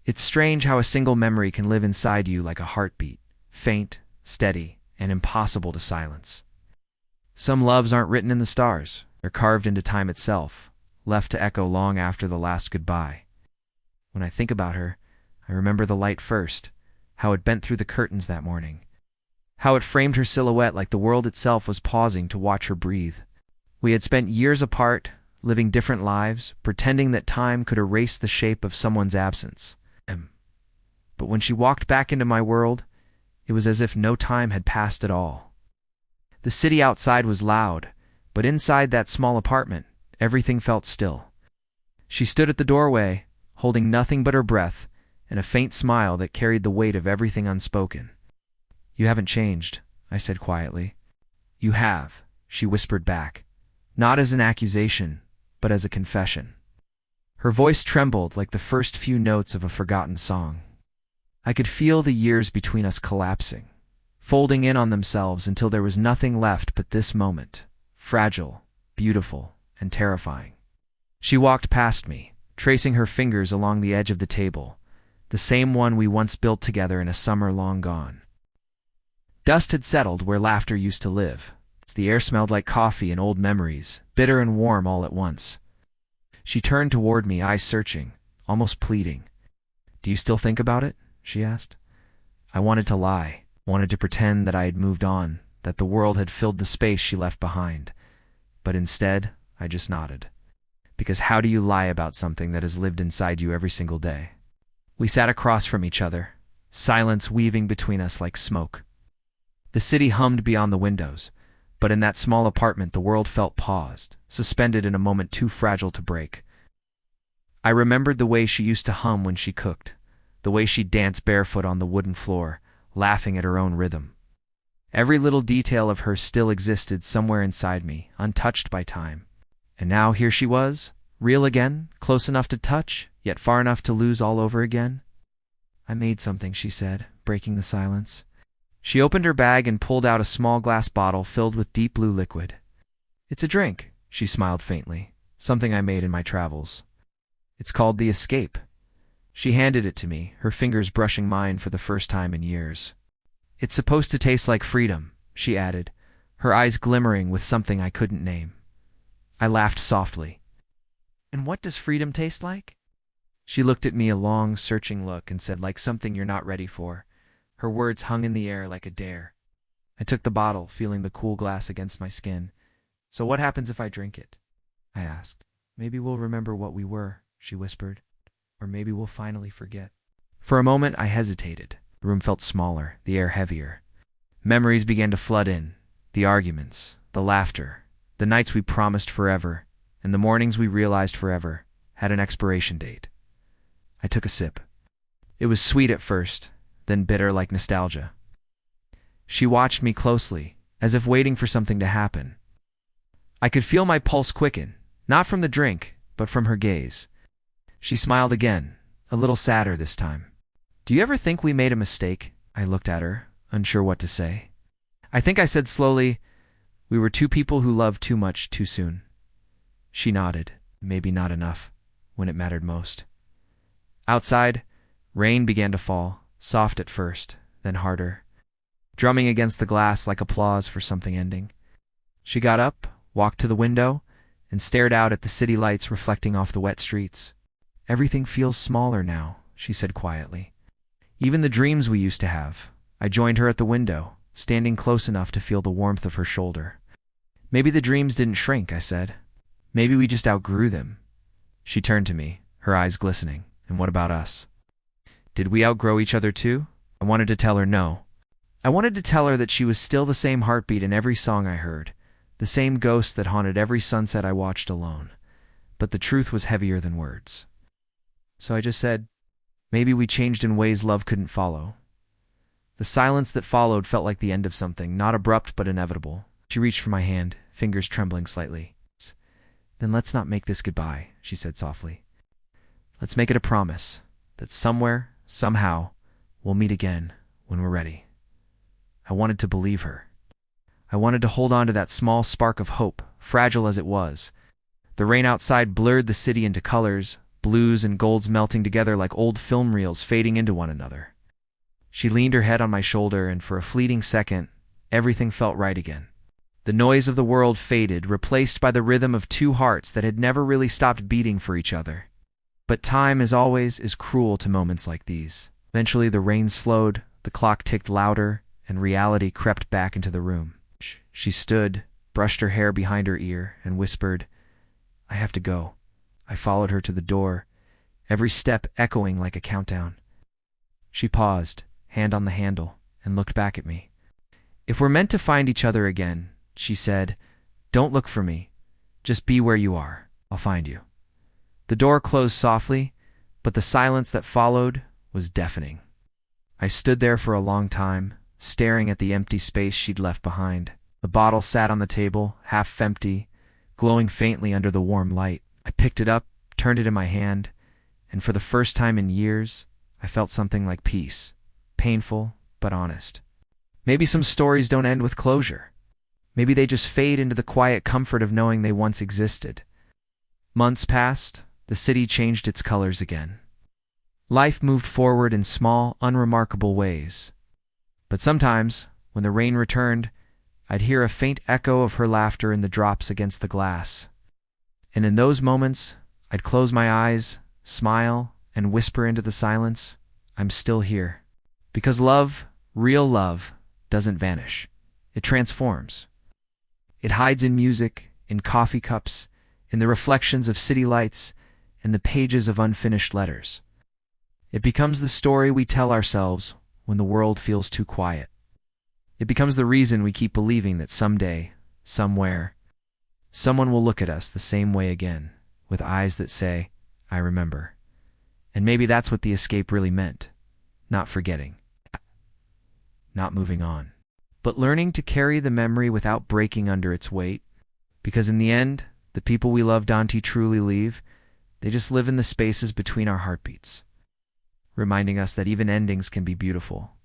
It's strange how a single memory can live inside you like a heartbeat, faint, steady, and impossible to silence. Some loves aren't written in the stars. They're carved into time itself, left to echo long after the last goodbye. When I think about her, I remember the light first, how it bent through the curtains that morning, how it framed her silhouette like the world itself was pausing to watch her breathe. We had spent years apart, living different lives, pretending that time could erase the shape of someone's absence. But when she walked back into my world, it was as if no time had passed at all. The city outside was loud, but inside that small apartment, everything felt still. She stood at the doorway, holding nothing but her breath and a faint smile that carried the weight of everything unspoken. "You haven't changed," I said quietly. "You have," she whispered back, not as an accusation, but as a confession. Her voice trembled like the first few notes of a forgotten song. I could feel the years between us collapsing, folding in on themselves until there was nothing left but this moment, fragile, beautiful, and terrifying. She walked past me, tracing her fingers along the edge of the table, the same one we once built together in a summer long gone. Dust had settled where laughter used to live. The air smelled like coffee and old memories, bitter and warm all at once. She turned toward me, eyes searching, almost pleading. "Do you still think about it?" she asked. I wanted to lie, wanted to pretend that I had moved on, that the world had filled the space she left behind. But instead, I just nodded. Because how do you lie about something that has lived inside you every single day? We sat across from each other, silence weaving between us like smoke. The city hummed beyond the windows, but in that small apartment the world felt paused, suspended in a moment too fragile to break. I remembered the way she used to hum when she cooked, the way she'd dance barefoot on the wooden floor, laughing at her own rhythm. Every little detail of her still existed somewhere inside me, untouched by time. And now here she was, real again, close enough to touch, yet far enough to lose all over again. "I made something," she said, breaking the silence. She opened her bag and pulled out a small glass bottle filled with deep blue liquid. "It's a drink," she smiled faintly, "something I made in my travels. It's called the Escape." She handed it to me, her fingers brushing mine for the first time in years. "It's supposed to taste like freedom," she added, her eyes glimmering with something I couldn't name. I laughed softly. "And what does freedom taste like?" She looked at me a long, searching look and said, "Like something you're not ready for." Her words hung in the air like a dare. I took the bottle, feeling the cool glass against my skin. "So what happens if I drink it?" I asked. "Maybe we'll remember what we were," she whispered. "Or maybe we'll finally forget." For a moment, I hesitated. The room felt smaller, the air heavier. Memories began to flood in. The arguments, the laughter, the nights we promised forever, and the mornings we realized forever, had an expiration date. I took a sip. It was sweet at first, then bitter like nostalgia. She watched me closely, as if waiting for something to happen. I could feel my pulse quicken, not from the drink, but from her gaze. She smiled again, a little sadder this time. "Do you ever think we made a mistake?" I looked at her, unsure what to say. I think I said slowly, "We were two people who loved too much too soon." She nodded, maybe not enough, when it mattered most. Outside, rain began to fall, soft at first, then harder, drumming against the glass like applause for something ending. She got up, walked to the window, and stared out at the city lights reflecting off the wet streets. "Everything feels smaller now," she said quietly. "Even the dreams we used to have." I joined her at the window, standing close enough to feel the warmth of her shoulder. "Maybe the dreams didn't shrink," I said. "Maybe we just outgrew them." She turned to me, her eyes glistening. "And what about us? Did we outgrow each other too?" I wanted to tell her no. I wanted to tell her that she was still the same heartbeat in every song I heard, the same ghost that haunted every sunset I watched alone. But the truth was heavier than words. So I just said, "Maybe we changed in ways love couldn't follow." The silence that followed felt like the end of something, not abrupt but inevitable. She reached for my hand, fingers trembling slightly. "Then let's not make this goodbye," she said softly. "Let's make it a promise that somewhere, somehow, we'll meet again when we're ready." I wanted to believe her. I wanted to hold on to that small spark of hope, fragile as it was. The rain outside blurred the city into colors, blues and golds melting together like old film reels fading into one another. She leaned her head on my shoulder, and for a fleeting second, everything felt right again. The noise of the world faded, replaced by the rhythm of two hearts that had never really stopped beating for each other. But time, as always, is cruel to moments like these. Eventually the rain slowed, the clock ticked louder, and reality crept back into the room. She stood, brushed her hair behind her ear, and whispered, "I have to go." I followed her to the door, every step echoing like a countdown. She paused, hand on the handle, and looked back at me. "If we're meant to find each other again," she said, "don't look for me. Just be where you are. I'll find you." The door closed softly, but the silence that followed was deafening. I stood there for a long time, staring at the empty space she'd left behind. The bottle sat on the table, half empty, glowing faintly under the warm light. I picked it up, turned it in my hand, and for the first time in years, I felt something like peace. Painful, but honest. Maybe some stories don't end with closure. Maybe they just fade into the quiet comfort of knowing they once existed. Months passed, the city changed its colors again. Life moved forward in small, unremarkable ways. But sometimes, when the rain returned, I'd hear a faint echo of her laughter in the drops against the glass. And in those moments, I'd close my eyes, smile, and whisper into the silence, "I'm still here." Because love, real love, doesn't vanish. It transforms. It hides in music, in coffee cups, in the reflections of city lights, and the pages of unfinished letters. It becomes the story we tell ourselves when the world feels too quiet. It becomes the reason we keep believing that someday, somewhere, someone will look at us the same way again, with eyes that say, "I remember." And maybe that's what the escape really meant. Not forgetting. Not moving on. But learning to carry the memory without breaking under its weight. Because in the end, the people we love don't truly leave. They just live in the spaces between our heartbeats, reminding us that even endings can be beautiful,